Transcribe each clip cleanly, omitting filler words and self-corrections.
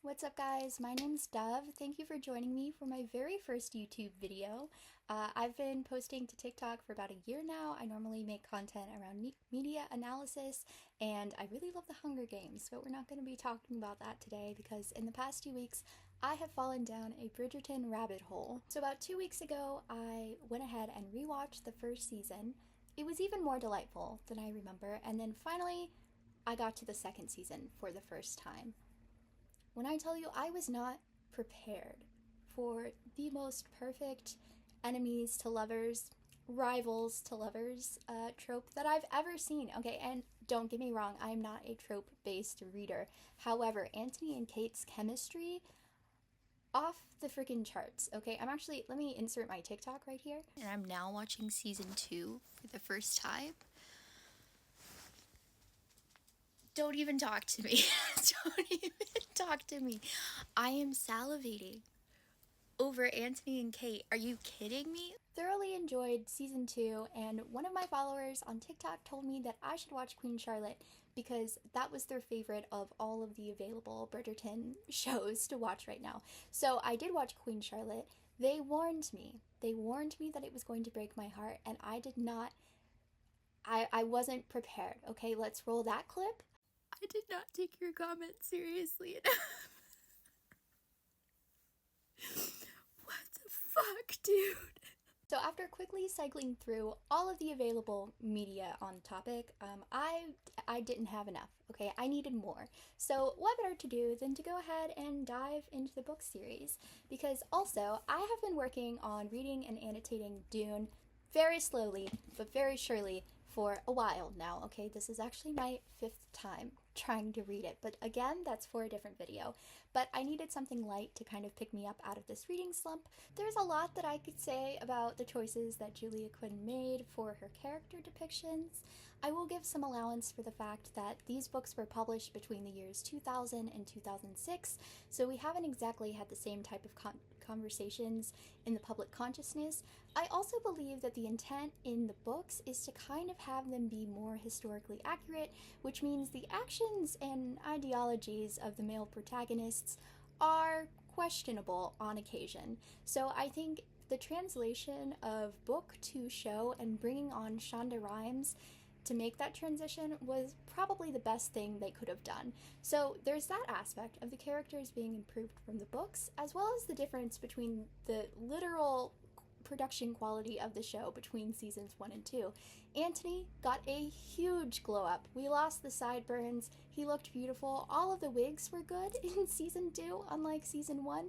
What's up guys? My name's Dove. Thank you for joining me for my very first YouTube video. I've been posting to TikTok for about a year now. I normally make content around media analysis and I really love the Hunger Games, but we're not going to be talking about that today because in the past 2 weeks I have fallen down a Bridgerton rabbit hole. So about 2 weeks ago I went ahead and rewatched the first season. It was even more delightful than I remember, and then finally I got to the second season for the first time. When I tell you I was not prepared for the most perfect enemies to lovers, rivals to lovers trope that I've ever seen. Okay, and don't get me wrong, I am not a trope-based reader. However, Anthony and Kate's chemistry, off the freaking charts. Okay, let me insert my TikTok right here. And I'm now watching season 2 for the first time. Don't even talk to me. Don't even talk to me. I am salivating over Anthony and Kate. Are you kidding me? Thoroughly enjoyed season 2, and one of my followers on TikTok told me that I should watch Queen Charlotte because that was their favorite of all of the available Bridgerton shows to watch right now. So I did watch Queen Charlotte. They warned me. They warned me that it was going to break my heart, and I did not. I wasn't prepared. Okay, let's roll that clip. I did not take your comment seriously enough. What the fuck, dude? So after quickly cycling through all of the available media on the topic, I didn't have enough, okay? I needed more. So what better to do than to go ahead and dive into the book series? Because also, I have been working on reading and annotating Dune very slowly, but very surely for a while now, okay? This is actually my 5th time trying to read it, but again, that's for a different video. But I needed something light to kind of pick me up out of this reading slump. There's a lot that I could say about the choices that Julia Quinn made for her character depictions. I will give some allowance for the fact that these books were published between the years 2000 and 2006, so we haven't exactly had the same type of conversations in the public consciousness. I also believe that the intent in the books is to kind of have them be more historically accurate, which means the actions and ideologies of the male protagonists are questionable on occasion. So I think the translation of book to show and bringing on Shonda Rhimes to make that transition was probably the best thing they could have done. So there's that aspect of the characters being improved from the books, as well as the difference between the literal production quality of the show between seasons 1 and 2. Anthony got a huge glow up. We lost the sideburns. He looked beautiful. All of the wigs were good in season 2, unlike season 1.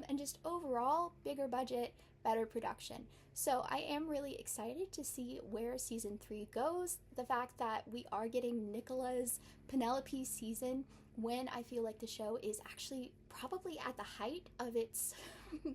And just overall, bigger budget, better production. So I am really excited to see where season 3 goes. The fact that we are getting Nicola's Penelope season when I feel like the show is actually probably at the height of its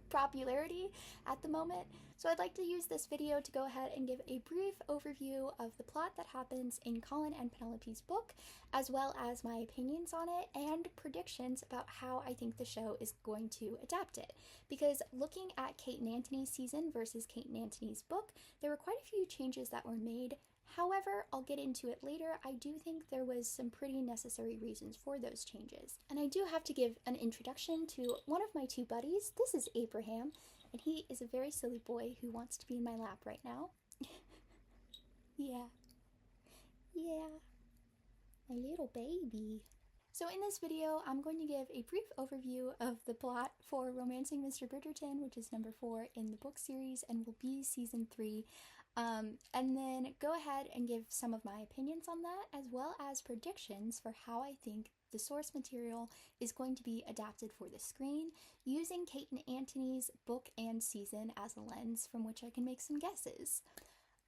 popularity at the moment. So I'd like to use this video to go ahead and give a brief overview of the plot that happens in Colin and Penelope's book, as well as my opinions on it and predictions about how I think the show is going to adapt it. Because looking at Kate and Anthony's season versus Kate and Anthony's book, there were quite a few changes that were made. However, I'll get into it later. I do think there was some pretty necessary reasons for those changes. And I do have to give an introduction to one of my 2 buddies. This is Abraham, and he is a very silly boy who wants to be in my lap right now. Yeah, my little baby. So in this video, I'm going to give a brief overview of the plot for Romancing Mr. Bridgerton, which is number 4 in the book series and will be season 3. And then go ahead and give some of my opinions on that, as well as predictions for how I think the source material is going to be adapted for the screen, using Kate and Anthony's book and season as a lens from which I can make some guesses.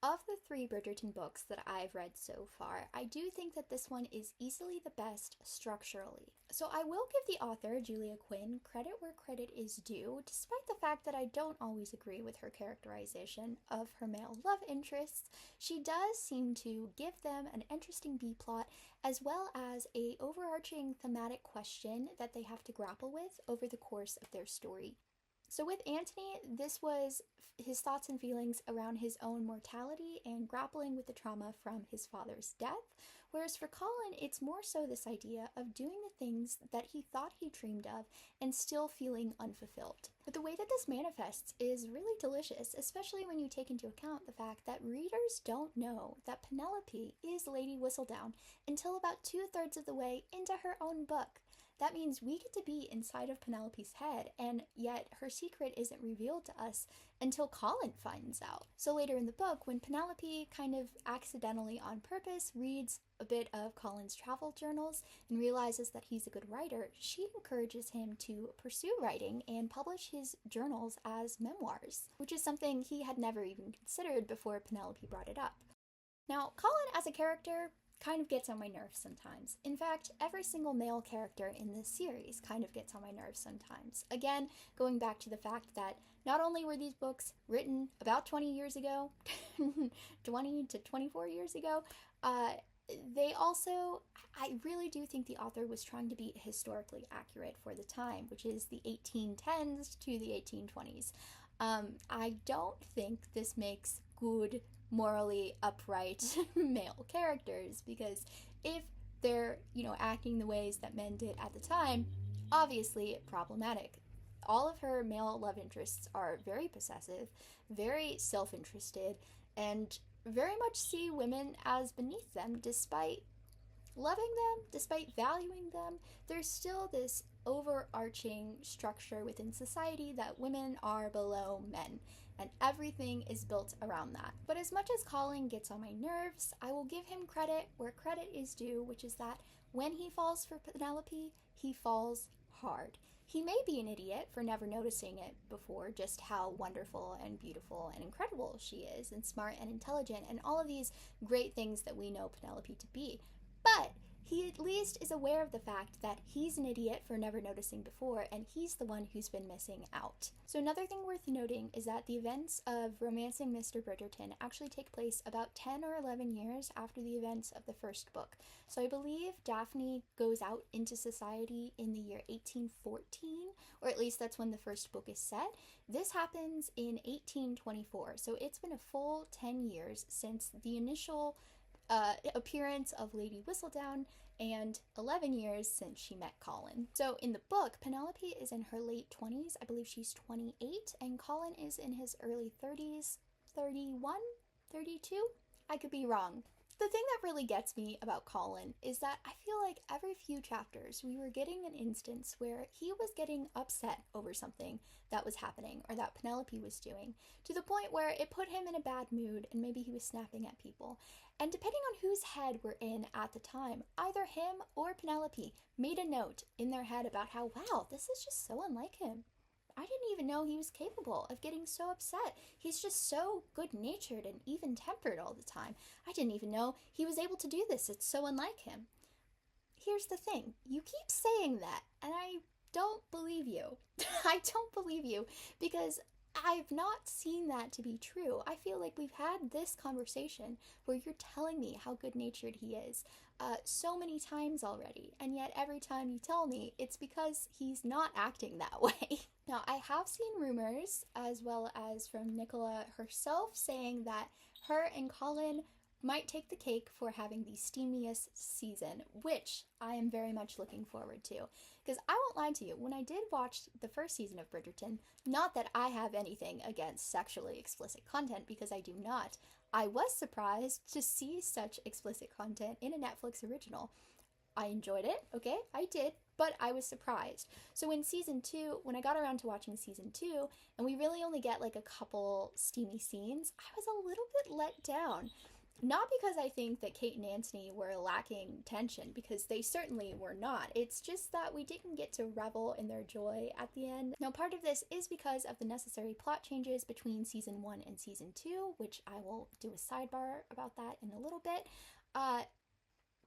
Of the 3 Bridgerton books that I've read so far, I do think that this one is easily the best structurally. So I will give the author, Julia Quinn, credit where credit is due, despite the fact that I don't always agree with her characterization of her male love interests. She does seem to give them an interesting B-plot, as well as an overarching thematic question that they have to grapple with over the course of their story. So with Antony, this was his thoughts and feelings around his own mortality and grappling with the trauma from his father's death. Whereas for Colin, it's more so this idea of doing the things that he thought he dreamed of and still feeling unfulfilled. But the way that this manifests is really delicious, especially when you take into account the fact that readers don't know that Penelope is Lady Whistledown until about 2/3 of the way into her own book. That means we get to be inside of Penelope's head, and yet her secret isn't revealed to us until Colin finds out. So later in the book, when Penelope kind of accidentally on purpose reads a bit of Colin's travel journals and realizes that he's a good writer, she encourages him to pursue writing and publish his journals as memoirs, which is something he had never even considered before Penelope brought it up. Now, Colin as a character kind of gets on my nerves sometimes. In fact, every single male character in this series kind of gets on my nerves sometimes. Again, going back to the fact that not only were these books written about 20 years ago, 20 to 24 years ago, they also, I really do think the author was trying to be historically accurate for the time, which is the 1810s to the 1820s. I don't think this makes good, morally upright male characters, because if they're, acting the ways that men did at the time, obviously problematic. All of her male love interests are very possessive, very self-interested, and very much see women as beneath them. Despite loving them, despite valuing them, there's still this overarching structure within society that women are below men, and everything is built around that. But as much as Colin gets on my nerves, I will give him credit where credit is due, which is that when he falls for Penelope, he falls hard. He may be an idiot for never noticing it before, just how wonderful and beautiful and incredible she is, and smart and intelligent, and all of these great things that we know Penelope to be. But he at least is aware of the fact that he's an idiot for never noticing before, and he's the one who's been missing out. So another thing worth noting is that the events of Romancing Mr. Bridgerton actually take place about 10 or 11 years after the events of the first book. So I believe Daphne goes out into society in the year 1814, or at least that's when the first book is set. This happens in 1824, so it's been a full 10 years since the initial appearance of Lady Whistledown, and 11 years since she met Colin. So in the book, Penelope is in her late 20s. I believe she's 28, and Colin is in his early 30s, 31, 32? I could be wrong. The thing that really gets me about Colin is that I feel like every few chapters we were getting an instance where he was getting upset over something that was happening or that Penelope was doing, to the point where it put him in a bad mood and maybe he was snapping at people. And depending on whose head we're in at the time, either him or Penelope made a note in their head about how, wow, this is just so unlike him. I didn't even know he was capable of getting so upset. He's just so good-natured and even-tempered all the time. I didn't even know he was able to do this. It's so unlike him. Here's the thing. You keep saying that, and I don't believe you. I don't believe you, because I've not seen that to be true. I feel like we've had this conversation where you're telling me how good-natured he is so many times already, and yet every time you tell me, it's because he's not acting that way. Now, I have seen rumors, as well as from Nicola herself, saying that her and Colin might take the cake for having the steamiest season, which I am very much looking forward to. Because I won't lie to you, when I did watch the first season of Bridgerton, not that I have anything against sexually explicit content, because I do not, I was surprised to see such explicit content in a Netflix original. I enjoyed it, okay, I did, but I was surprised. So in season 2, when I got around to watching season 2, and we really only get like a couple steamy scenes, I was a little bit let down. Not because I think that Kate and Antony were lacking tension, because they certainly were not. It's just that we didn't get to revel in their joy at the end. Now, part of this is because of the necessary plot changes between season 1 and season 2, which I will do a sidebar about that in a little bit.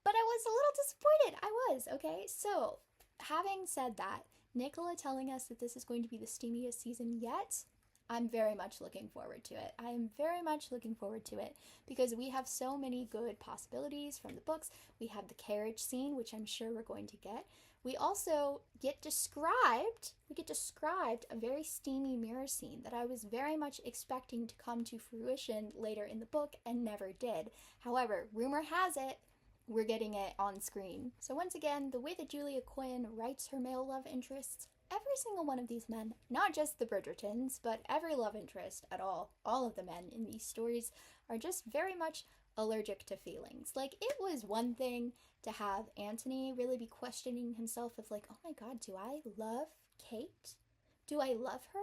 But I was a little disappointed. I was, okay? So, having said that, Nicola telling us that this is going to be the steamiest season yet, I'm very much looking forward to it. I am very much looking forward to it because we have so many good possibilities from the books. We have the carriage scene, which I'm sure we're going to get. We also get described a very steamy mirror scene that I was very much expecting to come to fruition later in the book and never did. However, rumor has it, we're getting it on screen. So once again, the way that Julia Quinn writes her male love interests, every single one of these men, not just the Bridgertons, but every love interest at all of the men in these stories are just very much allergic to feelings. Like, it was one thing to have Anthony really be questioning himself of like, oh my god, do I love Kate? Do I love her?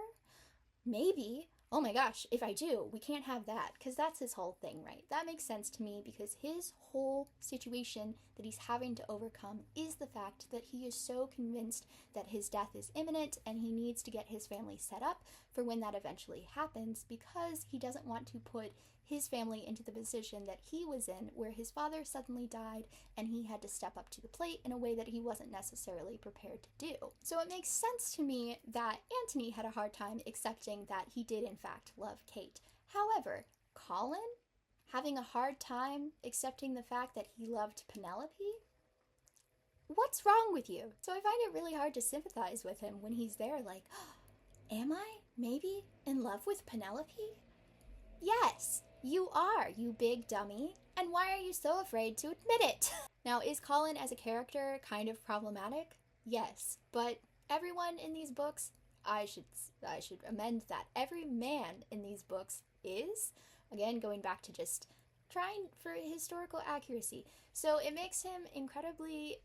Maybe. Oh my gosh, if I do, we can't have that, because that's his whole thing, right? That makes sense to me because his whole situation that he's having to overcome is the fact that he is so convinced that his death is imminent and he needs to get his family set up for when that eventually happens, because he doesn't want to put his family into the position that he was in, where his father suddenly died and he had to step up to the plate in a way that he wasn't necessarily prepared to do. So it makes sense to me that Anthony had a hard time accepting that he did in fact love Kate. However, Colin having a hard time accepting the fact that he loved Penelope? What's wrong with you? So I find it really hard to sympathize with him when he's there like, oh, am I maybe in love with Penelope? Yes, you are, you big dummy. And why are you so afraid to admit it? Now, is Colin as a character kind of problematic? Yes, but everyone in these books, I should amend that. Every man in these books is, again, going back to just trying for historical accuracy. So it makes him incredibly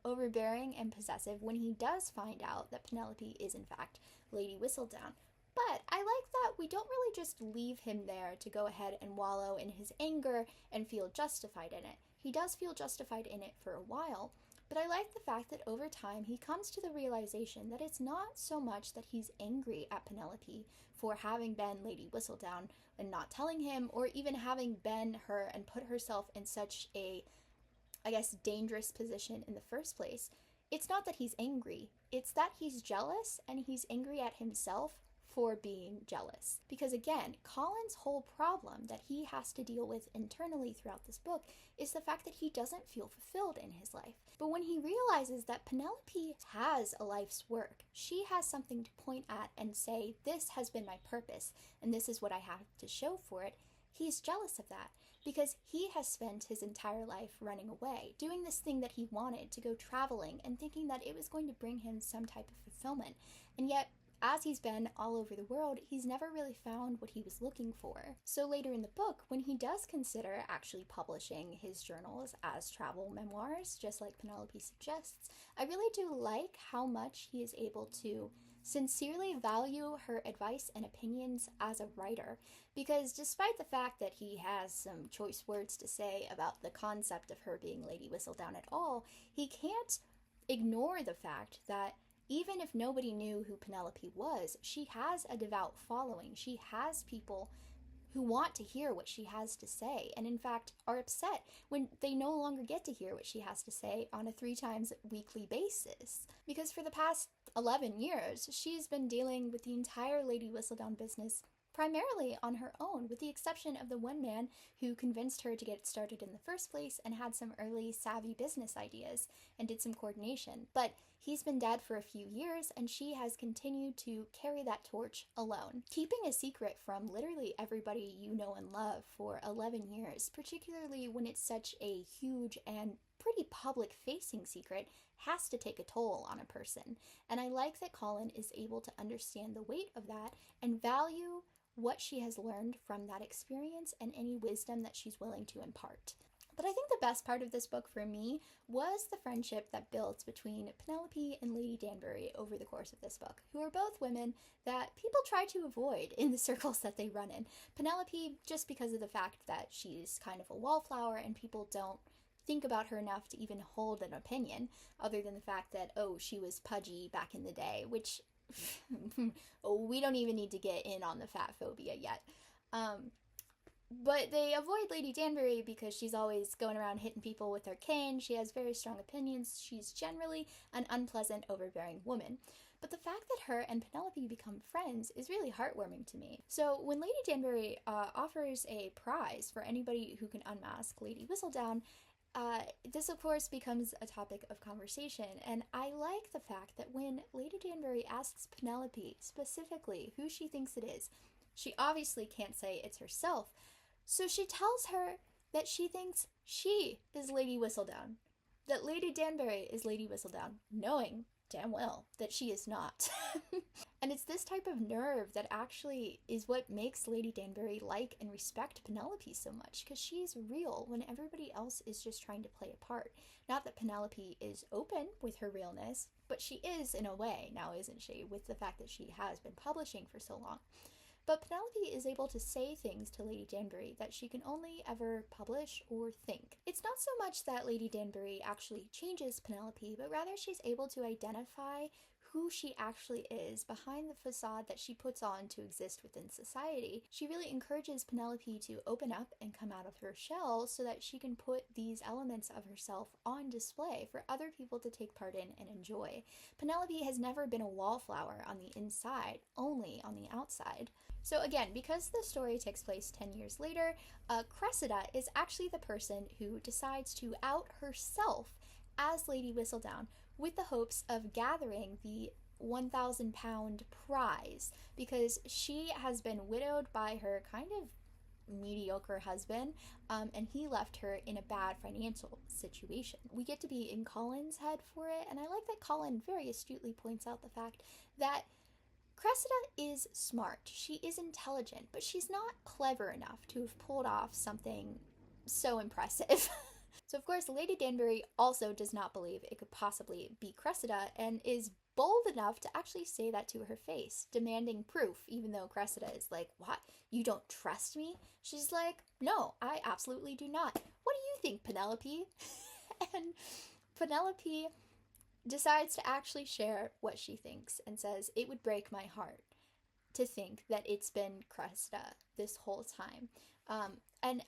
overbearing and possessive when he does find out that Penelope is in fact Lady Whistledown. But I like that we don't really just leave him there to go ahead and wallow in his anger and feel justified in it. He does feel justified in it for a while, but I like the fact that over time he comes to the realization that it's not so much that he's angry at Penelope for having been Lady Whistledown and not telling him, or even having been her and put herself in such a, I guess, dangerous position in the first place. It's not that he's angry, it's that he's jealous and he's angry at himself for being jealous. Because again, Colin's whole problem that he has to deal with internally throughout this book is the fact that he doesn't feel fulfilled in his life. But when he realizes that Penelope has a life's work, she has something to point at and say, this has been my purpose and this is what I have to show for it, he's jealous of that. Because he has spent his entire life running away, doing this thing that he wanted, to go traveling and thinking that it was going to bring him some type of fulfillment. And yet, as he's been all over the world, he's never really found what he was looking for. So later in the book, when he does consider actually publishing his journals as travel memoirs, just like Penelope suggests, I really do like how much he is able to sincerely value her advice and opinions as a writer, because despite the fact that he has some choice words to say about the concept of her being Lady Whistledown at all, he can't ignore the fact that even if nobody knew who Penelope was, she has a devout following. She has people who want to hear what she has to say, and in fact are upset when they no longer get to hear what she has to say on a 3 times weekly basis. Because for the past 11 years, she's been dealing with the entire Lady Whistledown business primarily on her own, with the exception of the one man who convinced her to get started in the first place and had some early savvy business ideas and did some coordination. But he's been dead for a few years and she has continued to carry that torch alone, keeping a secret from literally everybody you know and love for 11 years, particularly when it's such a huge and pretty public-facing secret, has to take a toll on a person. And I like that Colin is able to understand the weight of that and value what she has learned from that experience and any wisdom that she's willing to impart. But I think the best part of this book for me was the friendship that builds between Penelope and Lady Danbury over the course of this book, who are both women that people try to avoid in the circles that they run in. Penelope, just because of the fact that she's kind of a wallflower and people don't think about her enough to even hold an opinion, other than the fact that, oh, she was pudgy back in the day, which we don't even need to get in on the fat phobia yet. But they avoid Lady Danbury because she's always going around hitting people with her cane. She has very strong opinions. She's generally an unpleasant, overbearing woman. But the fact that her and Penelope become friends is really heartwarming to me. So when Lady Danbury offers a prize for anybody who can unmask Lady Whistledown, this of course becomes a topic of conversation, and I like the fact that when Lady Danbury asks Penelope specifically who she thinks it is, she obviously can't say it's herself, so she tells her that she thinks she is Lady Whistledown, that Lady Danbury is Lady Whistledown, knowing damn well that she is not. And it's this type of nerve that actually is what makes Lady Danbury like and respect Penelope so much, because she's real when everybody else is just trying to play a part. Not that Penelope is open with her realness, but she is in a way now, isn't she, with the fact that she has been publishing for so long. But Penelope is able to say things to Lady Danbury that she can only ever publish or think. It's not so much that Lady Danbury actually changes Penelope, but rather she's able to identify who she actually is behind the facade that she puts on to exist within society. She really encourages Penelope to open up and come out of her shell so that she can put these elements of herself on display for other people to take part in and enjoy. Penelope has never been a wallflower on the inside, only on the outside. So again, because the story takes place 10 years later, Cressida is actually the person who decides to out herself as Lady Whistledown with the hopes of gathering the £1,000 prize, because she has been widowed by her kind of mediocre husband, and he left her in a bad financial situation. We get to be in Colin's head for it, and I like that Colin very astutely points out the fact that Cressida is smart, she is intelligent, but she's not clever enough to have pulled off something so impressive. So of course, Lady Danbury also does not believe it could possibly be Cressida, and is bold enough to actually say that to her face, demanding proof, even though Cressida is like, "What? You don't trust me?" She's like, "No, I absolutely do not. What do you think, Penelope?" And Penelope decides to actually share what she thinks and says, "It would break my heart to think that it's been Cressida this whole time." And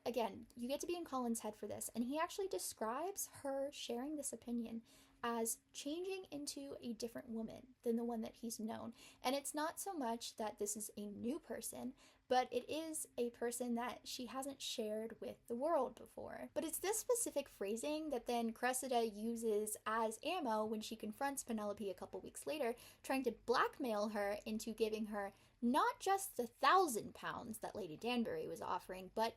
again, you get to be in Colin's head for this, and he actually describes her sharing this opinion as changing into a different woman than the one that he's known. And it's not so much that this is a new person, but it is a person that she hasn't shared with the world before. But it's this specific phrasing that then Cressida uses as ammo when she confronts Penelope a couple weeks later, trying to blackmail her into giving her not just the £1,000 that Lady Danbury was offering, but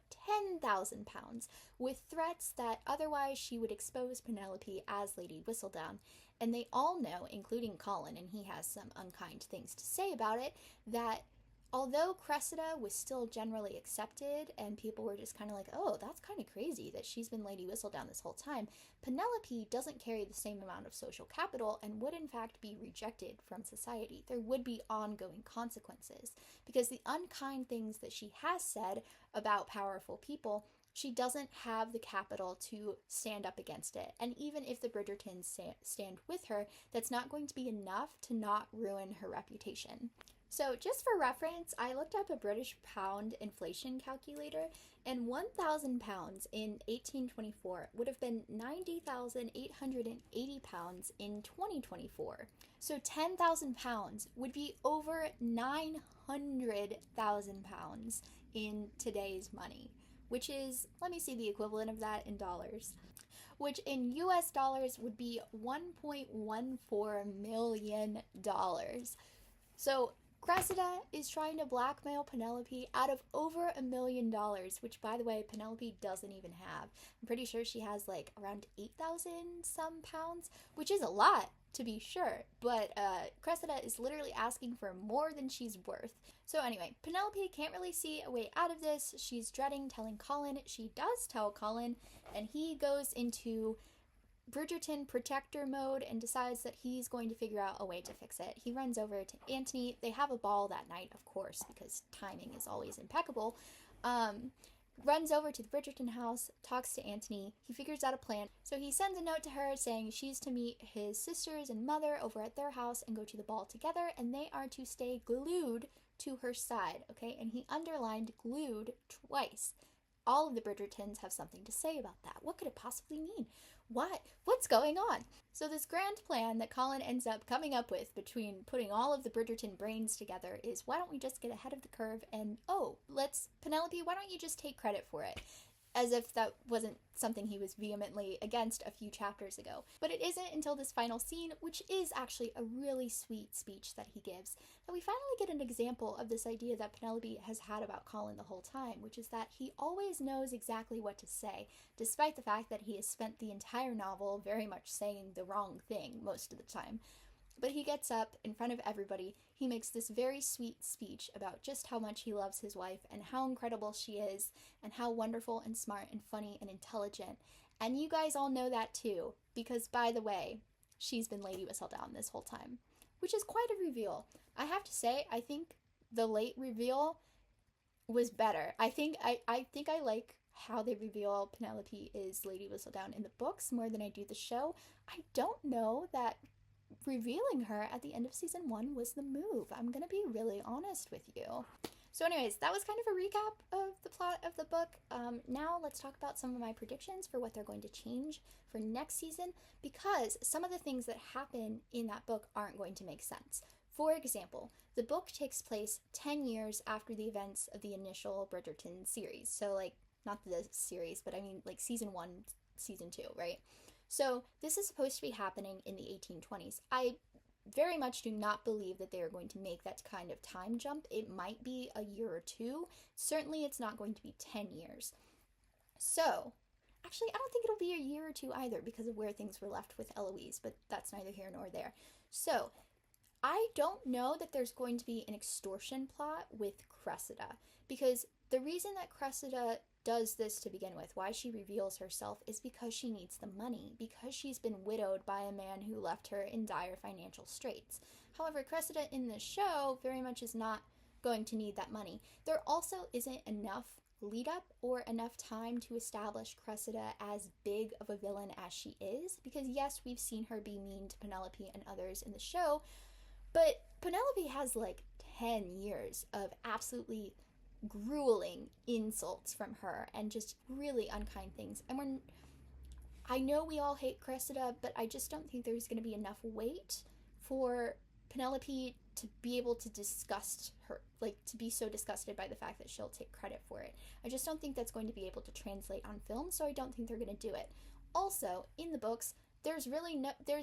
£10,000, with threats that otherwise she would expose Penelope as Lady Whistledown. And they all know, including Colin, and he has some unkind things to say about it, that although Cressida was still generally accepted and people were just kind of like, "Oh, that's kind of crazy that she's been Lady Whistledown this whole time," Penelope doesn't carry the same amount of social capital and would in fact be rejected from society. There would be ongoing consequences, because the unkind things that she has said about powerful people, she doesn't have the capital to stand up against it. And even if the Bridgertons stand with her, that's not going to be enough to not ruin her reputation. So just for reference, I looked up a British pound inflation calculator, and £1,000 in 1824 would have been £90,880 in 2024. So £10,000 would be over £900,000 in today's money, which is, let me see the equivalent of that in dollars, which in US dollars would be $1.14 million. So Cressida is trying to blackmail Penelope out of over $1 million, which, by the way, Penelope doesn't even have. I'm pretty sure she has like around 8,000 some pounds, which is a lot, to be sure, but Cressida is literally asking for more than she's worth. So anyway, Penelope can't really see a way out of this. She's dreading telling Colin. She does tell Colin, and he goes into Bridgerton protector mode and decides that he's going to figure out a way to fix it. He runs over to Antony. They have a ball that night, of course, because timing is always impeccable. runs over to the Bridgerton house, talks to Antony. He figures out a plan. So he sends a note to her saying she's to meet his sisters and mother over at their house and go to the ball together, and they are to stay glued to her side, okay? And he underlined glued twice. All of the Bridgertons have something to say about that. What could it possibly mean? What's going on? So this grand plan that Colin ends up coming up with between putting all of the Bridgerton brains together is, why don't we just get ahead of the curve and, Penelope, why don't you just take credit for it? As if that wasn't something he was vehemently against a few chapters ago. But it isn't until this final scene, which is actually a really sweet speech that he gives, that we finally get an example of this idea that Penelope has had about Colin the whole time, which is that he always knows exactly what to say, despite the fact that he has spent the entire novel very much saying the wrong thing most of the time. But he gets up in front of everybody, he makes this very sweet speech about just how much he loves his wife and how incredible she is and how wonderful and smart and funny and intelligent. And you guys all know that too, because by the way, she's been Lady Whistledown this whole time, which is quite a reveal. I have to say, I think the late reveal was better. I think I like how they reveal Penelope is Lady Whistledown in the books more than I do the show. I don't know that revealing her at the end of season 1 was the move. I'm gonna be really honest with you. So anyways, that was kind of a recap of the plot of the book. Now let's talk about some of my predictions for what they're going to change for next season, because some of the things that happen in that book aren't going to make sense. For example, the book takes place 10 years after the events of the initial Bridgerton series. So like, not the series, but I mean like season 1, season 2, right? So this is supposed to be happening in the 1820s. I very much do not believe that they are going to make that kind of time jump. It might be a year or two. Certainly it's not going to be 10 years. So, actually I don't think it'll be a year or two either because of where things were left with Eloise, but that's neither here nor there. So, I don't know that there's going to be an extortion plot with Cressida, because the reason that Cressida does this to begin with, why she reveals herself, is because she needs the money, because she's been widowed by a man who left her in dire financial straits. However, Cressida in the show very much is not going to need that money. There also isn't enough lead up or enough time to establish Cressida as big of a villain as she is, because yes, we've seen her be mean to Penelope and others in the show, but Penelope has like 10 years of absolutely grueling insults from her and just really unkind things. And I know we all hate Cressida, but I just don't think there's going to be enough weight for Penelope to be able to disgust her, like to be so disgusted by the fact that she'll take credit for it. I just don't think that's going to be able to translate on film, so I don't think they're going to do it. Also, in the books, there's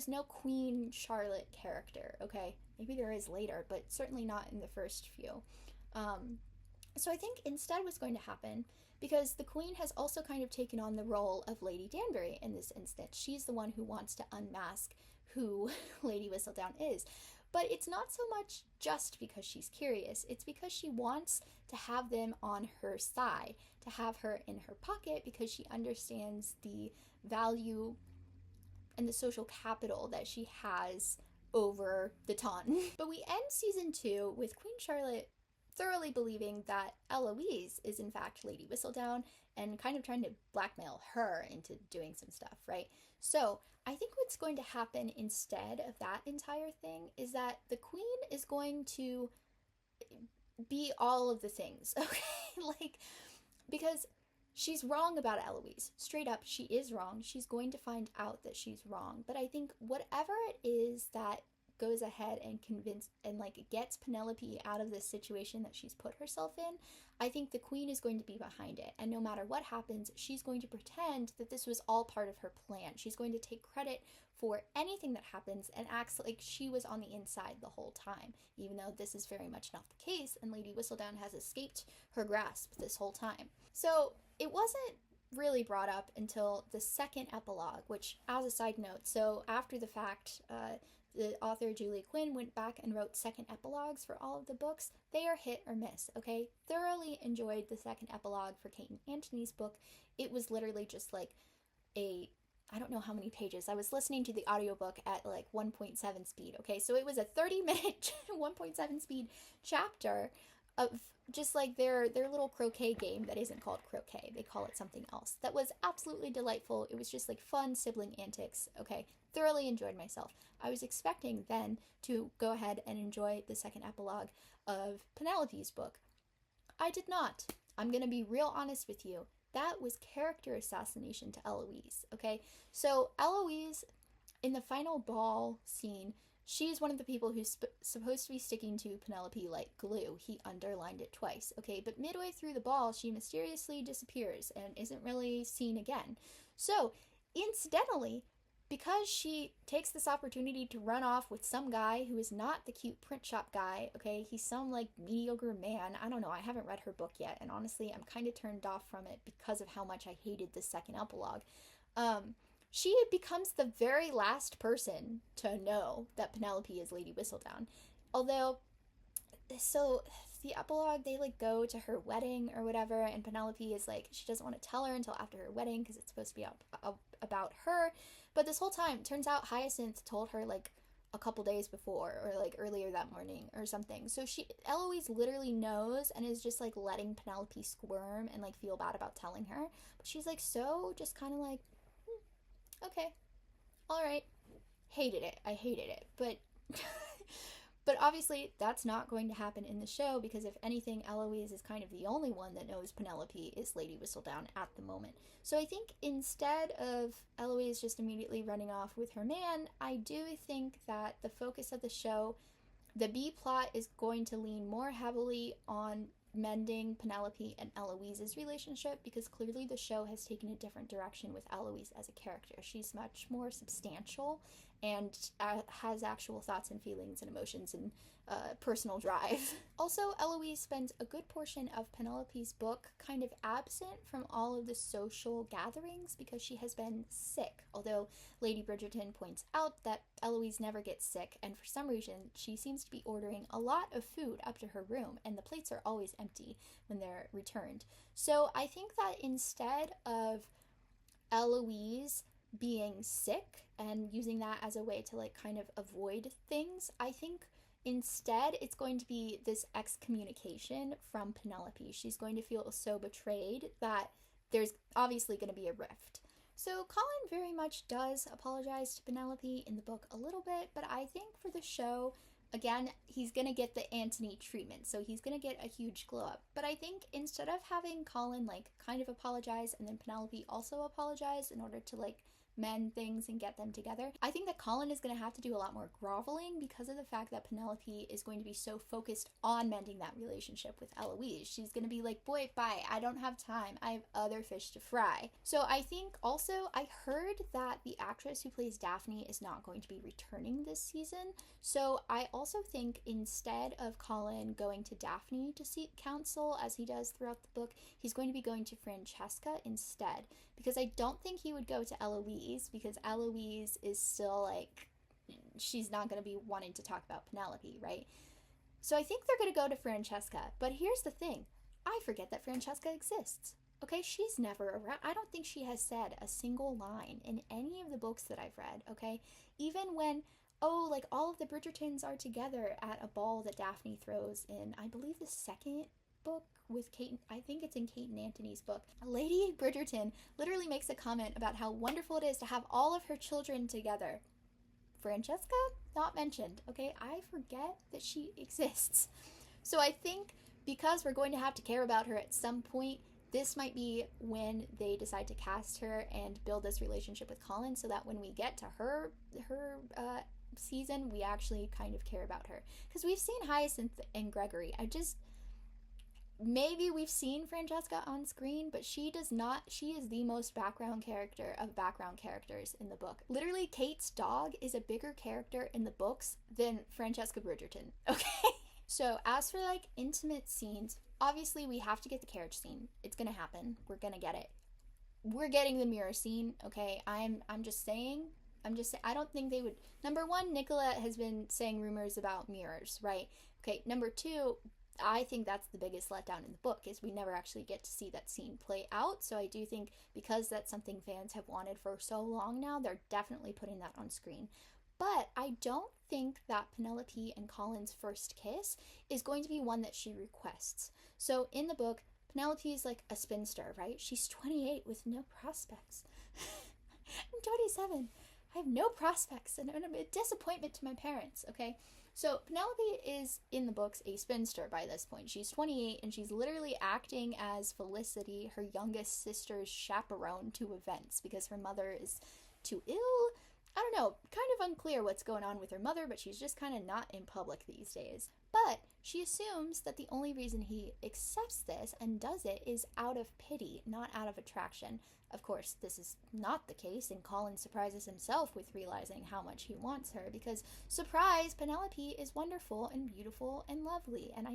no Queen Charlotte character, okay? Maybe there is later, but certainly not in the first few. So I think instead what's going to happen, because the Queen has also kind of taken on the role of Lady Danbury in this instance. She's the one who wants to unmask who Lady Whistledown is. But it's not so much just because she's curious. It's because she wants to have them on her side, to have her in her pocket, because she understands the value and the social capital that she has over the ton. But we end season 2 with Queen Charlotte thoroughly believing that Eloise is in fact Lady Whistledown and kind of trying to blackmail her into doing some stuff, right? So I think what's going to happen instead of that entire thing is that the Queen is going to be all of the things, okay? Like, because she's wrong about Eloise. Straight up, she is wrong. She's going to find out that she's wrong. But I think whatever it is that goes ahead and gets Penelope out of this situation that she's put herself in, I think the Queen is going to be behind it. And no matter what happens, she's going to pretend that this was all part of her plan. She's going to take credit for anything that happens and acts like she was on the inside the whole time, even though this is very much not the case and Lady Whistledown has escaped her grasp this whole time. So it wasn't really brought up until the second epilogue, which, as a side note, so after the fact, the author Julie Quinn went back and wrote second epilogues for all of the books. They are hit or miss, okay? Thoroughly enjoyed the second epilogue for Kate and Antony's book. It was literally just like I don't know how many pages. I was listening to the audiobook at like 1.7 speed, okay? So it was a 30-minute 1.7 speed chapter of just like their little croquet game that isn't called croquet. They call it something else. That was absolutely delightful. It was just like fun sibling antics. Okay, thoroughly enjoyed myself. I was expecting then to go ahead and enjoy the second epilogue of Penelope's book. I did not. I'm going to be real honest with you. That was character assassination to Eloise, okay? So Eloise, in the final ball scene, she's one of the people who's supposed to be sticking to Penelope like glue. He underlined it twice, okay? But midway through the ball, she mysteriously disappears and isn't really seen again. So, incidentally, because she takes this opportunity to run off with some guy who is not the cute print shop guy, okay? He's some, like, mediocre man. I don't know. I haven't read her book yet, and honestly, I'm kind of turned off from it because of how much I hated the second epilogue. She becomes the very last person to know that Penelope is Lady Whistledown. Although, so the epilogue, they like go to her wedding or whatever, and Penelope is like, she doesn't want to tell her until after her wedding because it's supposed to be about her. But this whole time, turns out Hyacinth told her like a couple days before, or like earlier that morning or something. So Eloise literally knows and is just like letting Penelope squirm and like feel bad about telling her. But she's like so just kind of like, okay, all right. Hated it. I hated it. But but obviously that's not going to happen in the show, because if anything, Eloise is kind of the only one that knows Penelope is Lady Whistledown at the moment. So I think instead of Eloise just immediately running off with her man, I do think that the focus of the show, the B plot, is going to lean more heavily on mending Penelope and Eloise's relationship, because clearly the show has taken a different direction with Eloise as a character. She's much more substantial and has actual thoughts and feelings and emotions and personal drive. Also, Eloise spends a good portion of Penelope's book kind of absent from all of the social gatherings because she has been sick, although Lady Bridgerton points out that Eloise never gets sick, and for some reason she seems to be ordering a lot of food up to her room, and the plates are always empty when they're returned. So I think that instead of Eloise being sick and using that as a way to like kind of avoid things, I think instead it's going to be this excommunication from Penelope. She's going to feel so betrayed that there's obviously going to be a rift. So Colin very much does apologize to Penelope in the book a little bit, but I think for the show, again, he's going to get the Antony treatment, so he's going to get a huge glow up. But I think instead of having Colin like kind of apologize and then Penelope also apologize in order to like mend things and get them together, I think that Colin is going to have to do a lot more groveling because of the fact that Penelope is going to be so focused on mending that relationship with Eloise. She's going to be like, boy, bye, I don't have time, I have other fish to fry. So I think also, I heard that the actress who plays Daphne is not going to be returning this season, so I also think instead of Colin going to Daphne to seek counsel as he does throughout the book, he's going to be going to Francesca instead, because I don't think he would go to Eloise, because Eloise is still like, she's not going to be wanting to talk about Penelope, right? So I think they're going to go to Francesca. But here's the thing, I forget that Francesca exists. Okay, she's never around. I don't think she has said a single line in any of the books that I've read, okay? Even when, like all of the Bridgertons are together at a ball that Daphne throws in, I believe, the second book with Kate, I think it's in Kate and Anthony's book. Lady Bridgerton literally makes a comment about how wonderful it is to have all of her children together. Francesca? Not mentioned, okay? I forget that she exists. So I think because we're going to have to care about her at some point, this might be when they decide to cast her and build this relationship with Colin, so that when we get to her season, we actually kind of care about her. Because we've seen Hyacinth and Gregory. Maybe we've seen Francesca on screen, but she does not. She is the most background character of background characters in the book. Literally, Kate's dog is a bigger character in the books than Francesca Bridgerton, okay? So as for like intimate scenes, obviously we have to get the carriage scene. It's gonna happen. We're gonna get it. We're getting the mirror scene, okay? I'm just saying, I don't think they would. Number one, Nicola has been saying rumors about mirrors, right? Okay, number two, I think that's the biggest letdown in the book, is we never actually get to see that scene play out. So I do think because that's something fans have wanted for so long now, they're definitely putting that on screen. But I don't think that Penelope and Colin's first kiss is going to be one that she requests. So in the book, Penelope is like a spinster, right? She's 28 with no prospects. I'm 27. I have no prospects and I'm a disappointment to my parents, okay? So Penelope is, in the books, a spinster by this point. She's 28 and she's literally acting as Felicity, her youngest sister's chaperone to events because her mother is too ill. I don't know, kind of unclear what's going on with her mother, but she's just kind of not in public these days. But she assumes that the only reason he accepts this and does it is out of pity, not out of attraction. Of course, this is not the case, and Colin surprises himself with realizing how much he wants her, because, surprise, Penelope is wonderful and beautiful and lovely, and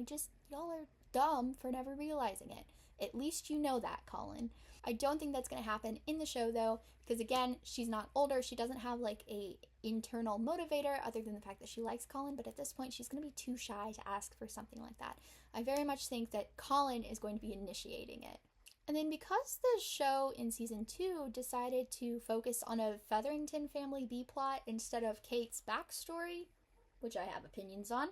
y'all are dumb for never realizing it. At least you know that, Colin. I don't think that's going to happen in the show, though, because, again, she's not older. She doesn't have, like, a internal motivator other than the fact that she likes Colin, but at this point, she's going to be too shy to ask for something like that. I very much think that Colin is going to be initiating it. And then because the show in season 2 decided to focus on a Featherington family B-plot instead of Kate's backstory, which I have opinions on,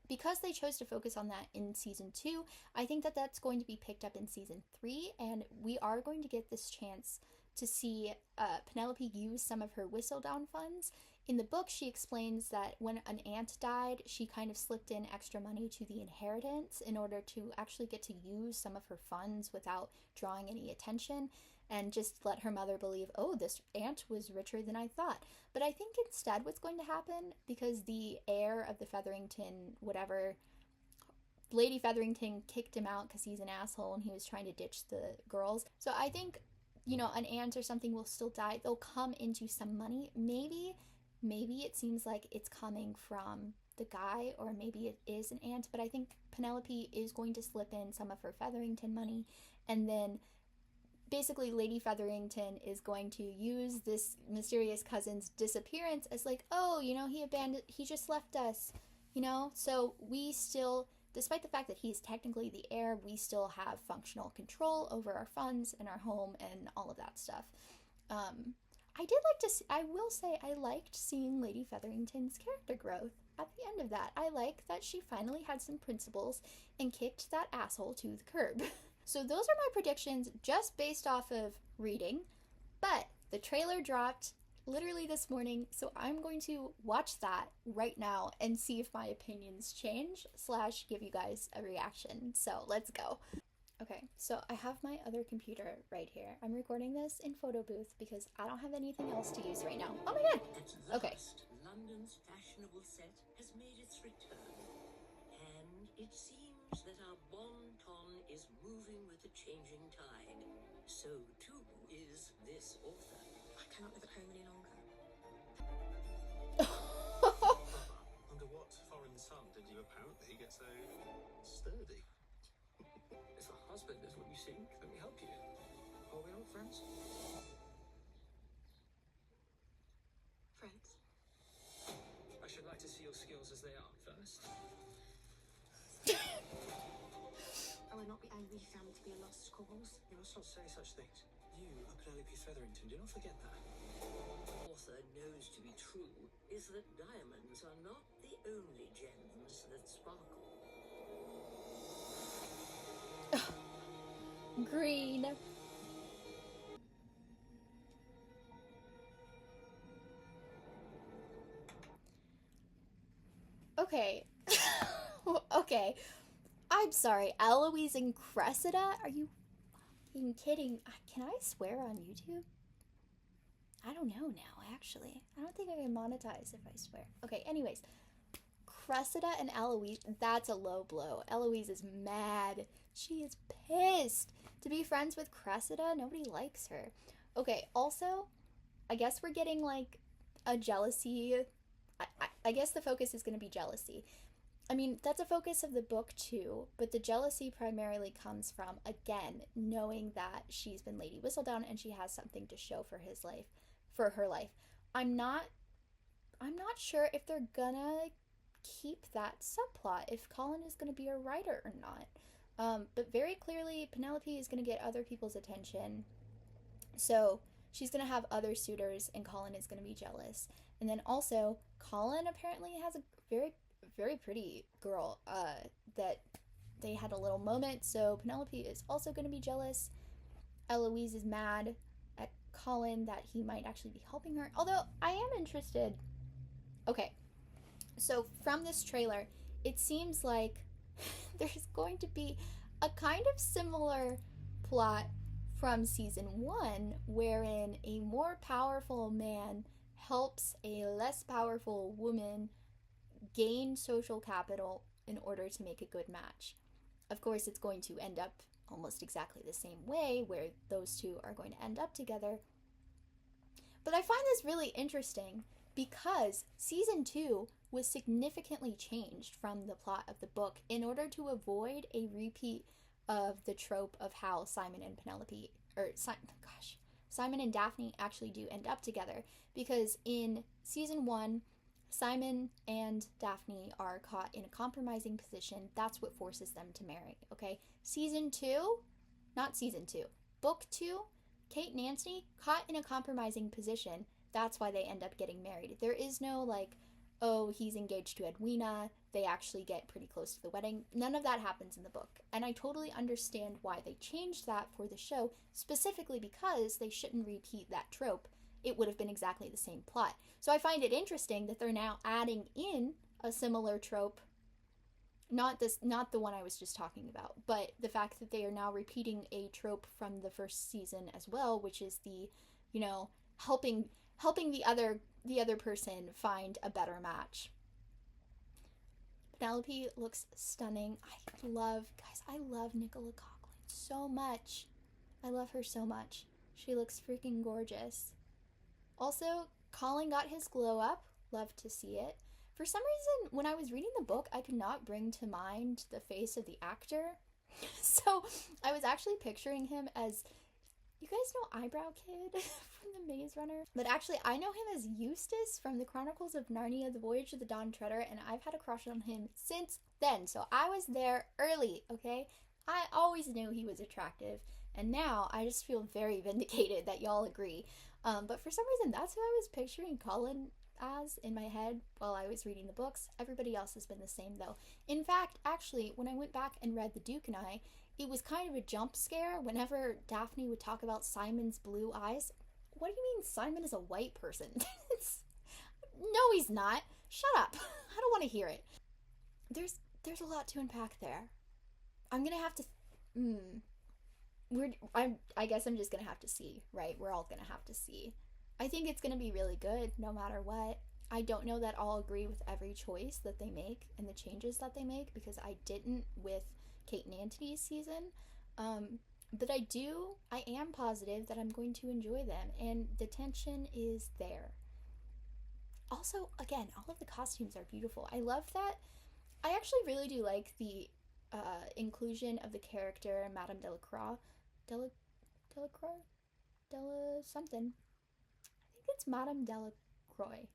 because they chose to focus on that in season 2, I think that that's going to be picked up in season 3, and we are going to get this chance to see Penelope use some of her Whistledown funds. In the book, she explains that when an aunt died, she kind of slipped in extra money to the inheritance in order to actually get to use some of her funds without drawing any attention, and just let her mother believe, oh, this aunt was richer than I thought. But I think instead what's going to happen, because the heir of the Featherington, whatever, Lady Featherington kicked him out because he's an asshole and he was trying to ditch the girls. So I think, you know, an aunt or something will still die. They'll come into some money. Maybe it seems like it's coming from the guy, or maybe it is an aunt, but I think Penelope is going to slip in some of her Featherington money, and then basically Lady Featherington is going to use this mysterious cousin's disappearance as like, oh, you know, he just left us, you know? So we still, despite the fact that he's technically the heir, we still have functional control over our funds and our home and all of that stuff. I will say I liked seeing Lady Featherington's character growth at the end of that. I like that she finally had some principles and kicked that asshole to the curb. So those are my predictions just based off of reading, but the trailer dropped literally this morning, so I'm going to watch that right now and see if my opinions change / give you guys a reaction. So let's go. Okay, so I have my other computer right here. I'm recording this in photo booth because I don't have anything else to use right now. Oh my god! Okay. London's fashionable set has made its return, and it seems that our bon ton is moving with the changing tide. So too is this author. I cannot live at home any longer. Under what foreign sun did you apparently get so sturdy? If a husband is what you seek, let me help you. Are we all friends? Friends. I should like to see your skills as they are first. I will not be angry if you found me to be a lost cause. You must not say such things. You are Penelope Featherington, do not forget that. Author knows to be true is that diamonds are not the only gems that sparkle. Green. Okay. Okay. I'm sorry. Eloise and Cressida? Are you fucking kidding? Can I swear on YouTube? I don't know now, actually. I don't think I can monetize if I swear. Okay, anyways. Cressida and Eloise, that's a low blow. Eloise is mad. She is pissed. To be friends with Cressida, nobody likes her. Okay, also, I guess we're getting, like, a jealousy. I guess the focus is going to be jealousy. I mean, that's a focus of the book, too, but the jealousy primarily comes from, again, knowing that she's been Lady Whistledown and she has something to show for her life. I'm not sure if they're gonna keep that subplot, if Colin is gonna be a writer or not. But very clearly, Penelope is gonna get other people's attention, so she's gonna have other suitors, and Colin is gonna be jealous. And then also, Colin apparently has a very, very pretty girl that they had a little moment, so Penelope is also going to be jealous. Eloise is mad at Colin that he might actually be helping her. Although, I am interested. Okay, so from this trailer, it seems like there's going to be a kind of similar plot from season 1, wherein a more powerful man helps a less powerful woman gain social capital in order to make a good match. Of course, it's going to end up almost exactly the same way, where those two are going to end up together. But I find this really interesting because season 2 was significantly changed from the plot of the book in order to avoid a repeat of the trope of how Simon and Daphne actually do end up together. Because in season 1, Simon and Daphne are caught in a compromising position. That's what forces them to marry, okay? Book 2, Kate and Nancy caught in a compromising position. That's why they end up getting married. There is no like, oh, he's engaged to Edwina, they actually get pretty close to the wedding. None of that happens in the book. And I totally understand why they changed that for the show, specifically because they shouldn't repeat that trope. It would have been exactly the same plot. So I find it interesting that they're now adding in a similar trope. Not the one I was just talking about, but the fact that they are now repeating a trope from the first season as well, which is the, helping the other person find a better match. Penelope looks stunning. I love Nicola Coughlan so much. I love her so much. She looks freaking gorgeous. Also, Colin got his glow up. Love to see it. For some reason, when I was reading the book, I could not bring to mind the face of the actor. So I was actually picturing him as, you guys know Eyebrow Kid from The Maze Runner? But actually, I know him as Eustace from The Chronicles of Narnia, The Voyage of the Dawn Treader, and I've had a crush on him since then. So I was there early, okay? I always knew he was attractive, and now I just feel very vindicated that y'all agree. But for some reason, that's who I was picturing Colin as in my head while I was reading the books. Everybody else has been the same, though. In fact, actually, when I went back and read The Duke and I, it was kind of a jump scare whenever Daphne would talk about Simon's blue eyes. What do you mean Simon is a white person? No, he's not. Shut up. I don't want to hear it. There's a lot to unpack there. I'm gonna have to... I guess I'm just gonna have to see, right? We're all gonna have to see. I think it's gonna be really good no matter what. I don't know that I'll agree with every choice that they make and the changes that they make, because I didn't with Kate and Anthony's season. But I am positive that I'm going to enjoy them, and the tension is there. Also, again, all of the costumes are beautiful. I love that. I actually really do like the inclusion of the character Madame Delacroix. Delacroix? Something. I think it's Madame Delacroix.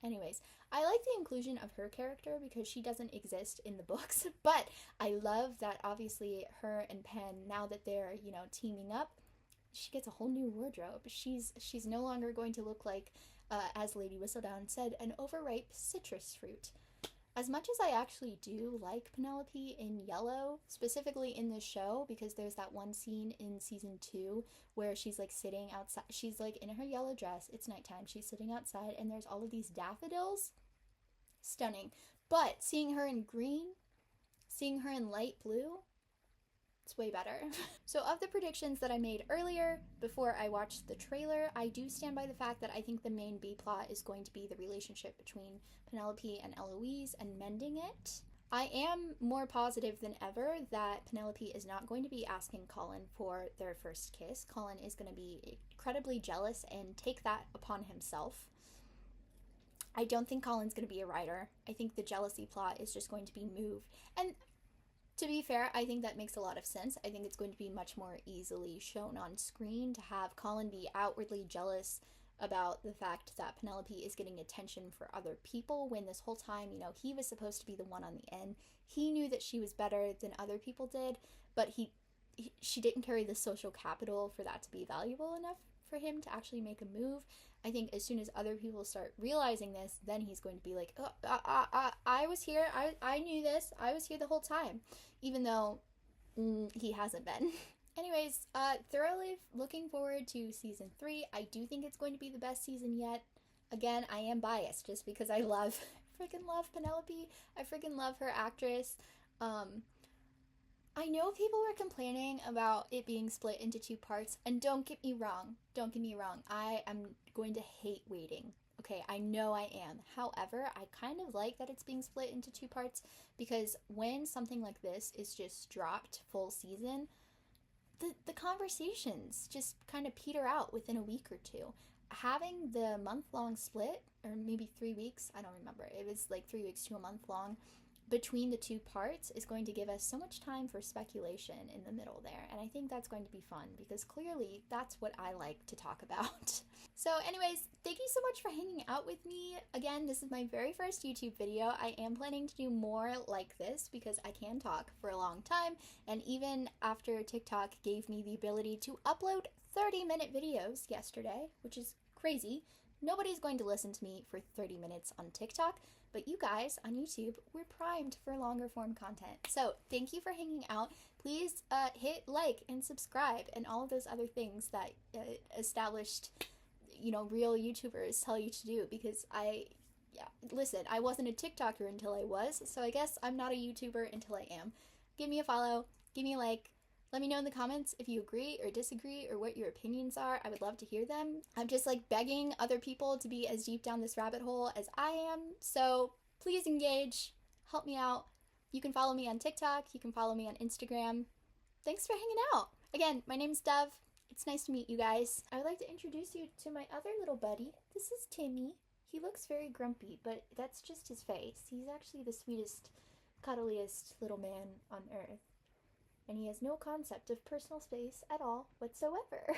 Anyways, I like the inclusion of her character because she doesn't exist in the books, but I love that obviously her and Pen, now that they're, teaming up, she gets a whole new wardrobe. She's no longer going to look like, as Lady Whistledown said, an overripe citrus fruit. As much as I actually do like Penelope in yellow, specifically in this show, because there's that one scene in season 2 where she's like sitting outside, she's like in her yellow dress, it's nighttime, she's sitting outside, and there's all of these daffodils. Stunning. But seeing her in green, seeing her in light blue, it's way better. So of the predictions that I made earlier, before I watched the trailer, I do stand by the fact that I think the main B-plot is going to be the relationship between Penelope and Eloise and mending it. I am more positive than ever that Penelope is not going to be asking Colin for their first kiss. Colin is going to be incredibly jealous and take that upon himself. I don't think Colin's going to be a writer. I think the jealousy plot is just going to be moved. And to be fair, I think that makes a lot of sense. I think it's going to be much more easily shown on screen to have Colin be outwardly jealous about the fact that Penelope is getting attention for other people, when this whole time, he was supposed to be the one on the end. He knew that she was better than other people did, but she didn't carry the social capital for that to be valuable enough for him to actually make a move. I think as soon as other people start realizing this, then he's going to be like, oh, I was here, I knew this, I was here the whole time, even though he hasn't been. Anyways, thoroughly looking forward to season 3. I do think it's going to be the best season yet. Again, I am biased just because I freaking love Penelope. I freaking love her actress. I know people were complaining about it being split into 2 parts, and don't get me wrong, I am going to hate waiting. Okay, I know I am. However, I kind of like that it's being split into 2 parts, because when something like this is just dropped full season, the conversations just kind of peter out within a week or 2. Having the month-long split, or maybe 3 weeks, I don't remember, it was like 3 weeks to a month long, between the 2 parts is going to give us so much time for speculation in the middle there, and I think that's going to be fun, because clearly that's what I like to talk about. So anyways, thank you so much for hanging out with me. Again, this is my very first YouTube video. I am planning to do more like this because I can talk for a long time, and even after TikTok gave me the ability to upload 30-minute videos yesterday, which is crazy. Nobody's going to listen to me for 30 minutes on TikTok, but you guys on YouTube were primed for longer form content. So thank you for hanging out. Please hit like and subscribe and all of those other things that established, real YouTubers tell you to do, because listen, I wasn't a TikToker until I was, so I guess I'm not a YouTuber until I am. Give me a follow, give me a like. Let me know in the comments if you agree or disagree or what your opinions are. I would love to hear them. I'm just begging other people to be as deep down this rabbit hole as I am. So please engage. Help me out. You can follow me on TikTok. You can follow me on Instagram. Thanks for hanging out. Again, my name's Dove. It's nice to meet you guys. I would like to introduce you to my other little buddy. This is Timmy. He looks very grumpy, but that's just his face. He's actually the sweetest, cuddliest little man on earth. And he has no concept of personal space at all whatsoever.